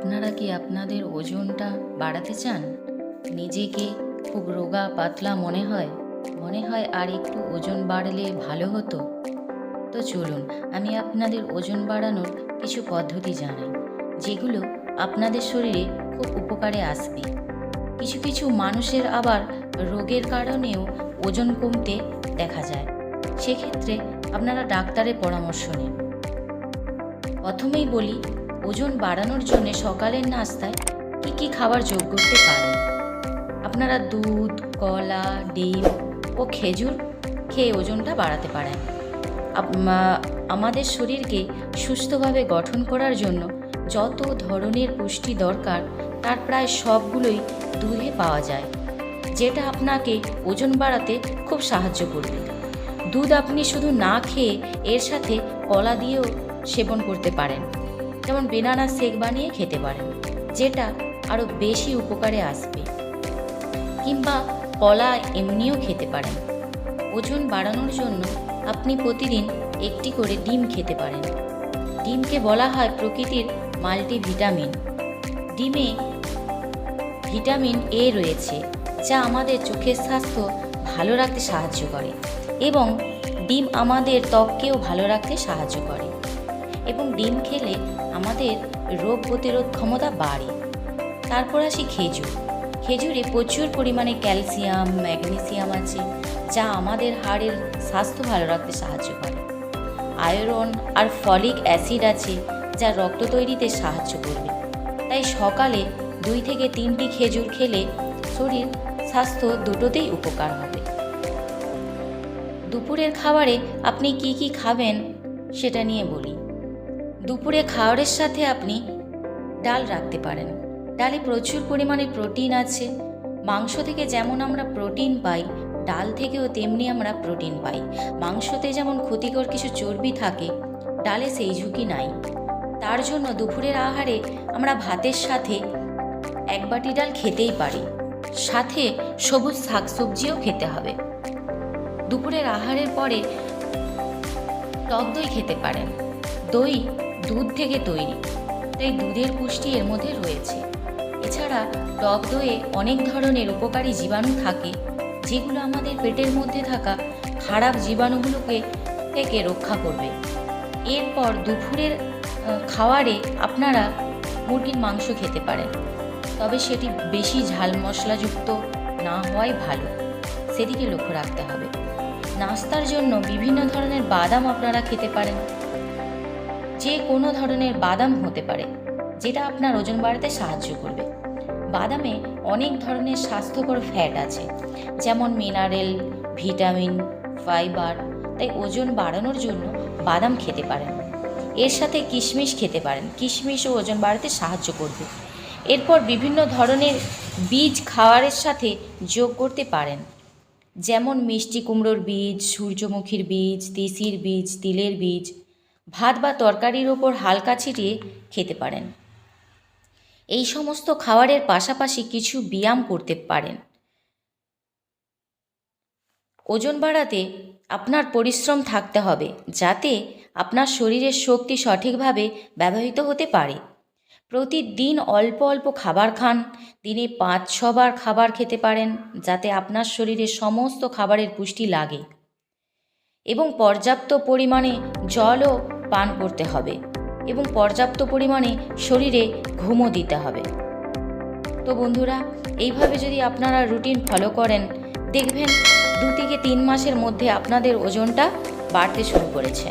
আপনারা কি আপনাদের ওজনটা বাড়াতে চান? নিজেকে খুব রোগা পাতলা মনে হয় আর একটু ওজন বাড়লে ভালো হতো। তো চলুন আমি আপনাদের ওজন বাড়ানোর কিছু পদ্ধতি জানাই, যেগুলো আপনাদের শরীরে খুব উপকারে আসবে। কিছু কিছু মানুষের আবার রোগের কারণেও ওজন কমতে দেখা যায়। সেক্ষেত্রে আপনারা ডাক্তারের পরামর্শ নিন। প্রথমেই বলি, ওজন বাড়ানোর জন্য সকালের নাস্তায় কী খাবার যোগ করতে পারেন। আপনারা দুধ, কলা, ডিম ও খেজুর খেয়ে ওজনটা বাড়াতে পারেন। আমাদের শরীরকে সুস্থভাবে গঠন করার জন্য যত ধরনের পুষ্টি দরকার তার প্রায় সবগুলোই দুধে পাওয়া যায়, যেটা আপনাকে ওজন বাড়াতে খুব সাহায্য করবে। দুধ আপনি শুধু না খেয়ে এর সাথে কলা দিয়েও সেবন করতে পারেন, যেমন বেনানা শেক বানিয়ে খেতে পারেন, যেটা আরও বেশি উপকারে আসবে। কিংবা কলা এমনিও খেতে পারেন। ওজন বাড়ানোর জন্য আপনি প্রতিদিন একটি করে ডিম খেতে পারেন। ডিমকে বলা হয় প্রকৃতির মাল্টিভিটামিন। ডিমে ভিটামিন এ রয়েছে, যা আমাদের চোখের স্বাস্থ্য ভালো রাখতে সাহায্য করে, এবং ডিম আমাদের ত্বককেও ভালো রাখতে সাহায্য করে। এবং ডিম খেলে আমাদের রোগ প্রতিরোধ ক্ষমতা বাড়ে। তারপর আসি খেজুর। খেজুরে প্রচুর পরিমাণে ক্যালসিয়াম, ম্যাগনেসিয়াম আছে, যা আমাদের হাড়ের স্বাস্থ্য ভালো রাখতে সাহায্য করে। আয়রন আর ফলিক অ্যাসিড আছে, যা রক্ত তৈরিতে সাহায্য করবে। তাই সকালে 2 থেকে 3টি খেজুর খেলে শরীর স্বাস্থ্য দুটোতেই উপকার হবে। দুপুরের খাবারে আপনি কি খাবেন সেটা নিয়ে বলি। দুপুরে খাবারের সাথে আপনি ডাল রাখতে পারেন। ডালে প্রচুর পরিমাণে প্রোটিন আছে। মাংস থেকে যেমন আমরা প্রোটিন পাই, ডাল থেকেও তেমনি আমরা প্রোটিন পাই। মাংসতে যেমন ক্ষতিকর কিছু চর্বি থাকে, ডালে সেই ঝুঁকি নাই। তার জন্য দুপুরের আহারে আমরা ভাতের সাথে 1 বাটি ডাল খেতেই পারি। সাথে সবুজ শাকসবজিও খেতে হবে। দুপুরের আহারের পরে টক দই খেতে পারেন। দই দুধ থেকে তৈরি, তাই দুধের পুষ্টি এর মধ্যে রয়েছে। এছাড়া টক দইয়ে অনেক ধরনের উপকারী জীবাণু থাকে, যেগুলো আমাদের পেটের মধ্যে থাকা খারাপ জীবাণুগুলোকে থেকে রক্ষা করবে। এরপর দুপুরের খাবারে আপনারা মুরগির মাংস খেতে পারেন, তবে সেটি বেশি ঝাল মশলাযুক্ত না হওয়াই ভালো, সেদিকে লক্ষ্য রাখতে হবে। নাস্তার জন্য বিভিন্ন ধরনের বাদাম আপনারা খেতে পারেন। যে কোনো ধরনের বাদাম হতে পারে, যেটা আপনার ওজন বাড়াতে সাহায্য করবে। বাদামে অনেক ধরনের স্বাস্থ্যকর ফ্যাট আছে, যেমন মিনারেল, ভিটামিন, ফাইবার। তাই ওজন বাড়ানোর জন্য বাদাম খেতে পারেন। এর সাথে কিশমিশ খেতে পারেন। কিশমিশও ওজন বাড়াতে সাহায্য করবে। এরপর বিভিন্ন ধরনের বীজ খাবারের সাথে যোগ করতে পারেন, যেমন মিষ্টি কুমড়োর বীজ, সূর্যমুখীর বীজ, তিসির বীজ, তিলের বীজ। ভাত বা তরকারির ওপর হালকা ছিটিয়ে খেতে পারেন। এই সমস্ত খাবারের পাশাপাশি কিছু ব্যায়াম করতে পারেন। ওজন বাড়াতে আপনার পরিশ্রম থাকতে হবে, যাতে আপনার শরীরের শক্তি সঠিকভাবে ব্যবহৃত হতে পারে। প্রতিদিন অল্প অল্প খাবার খান। দিনে 5-6 বার খাবার খেতে পারেন, যাতে আপনার শরীরে সমস্ত খাবারের পুষ্টি লাগে। এবং পর্যাপ্ত পরিমাণে জলও পান করতে হবে, এবং পর্যাপ্ত পরিমাণে শরীরে ঘুমও দিতে হবে। তো বন্ধুরা, এইভাবে যদি আপনারা রুটিন ফলো করেন, দেখবেন 2 থেকে 3 মাসের মধ্যে আপনাদের ওজনটা বাড়তে শুরু করেছে।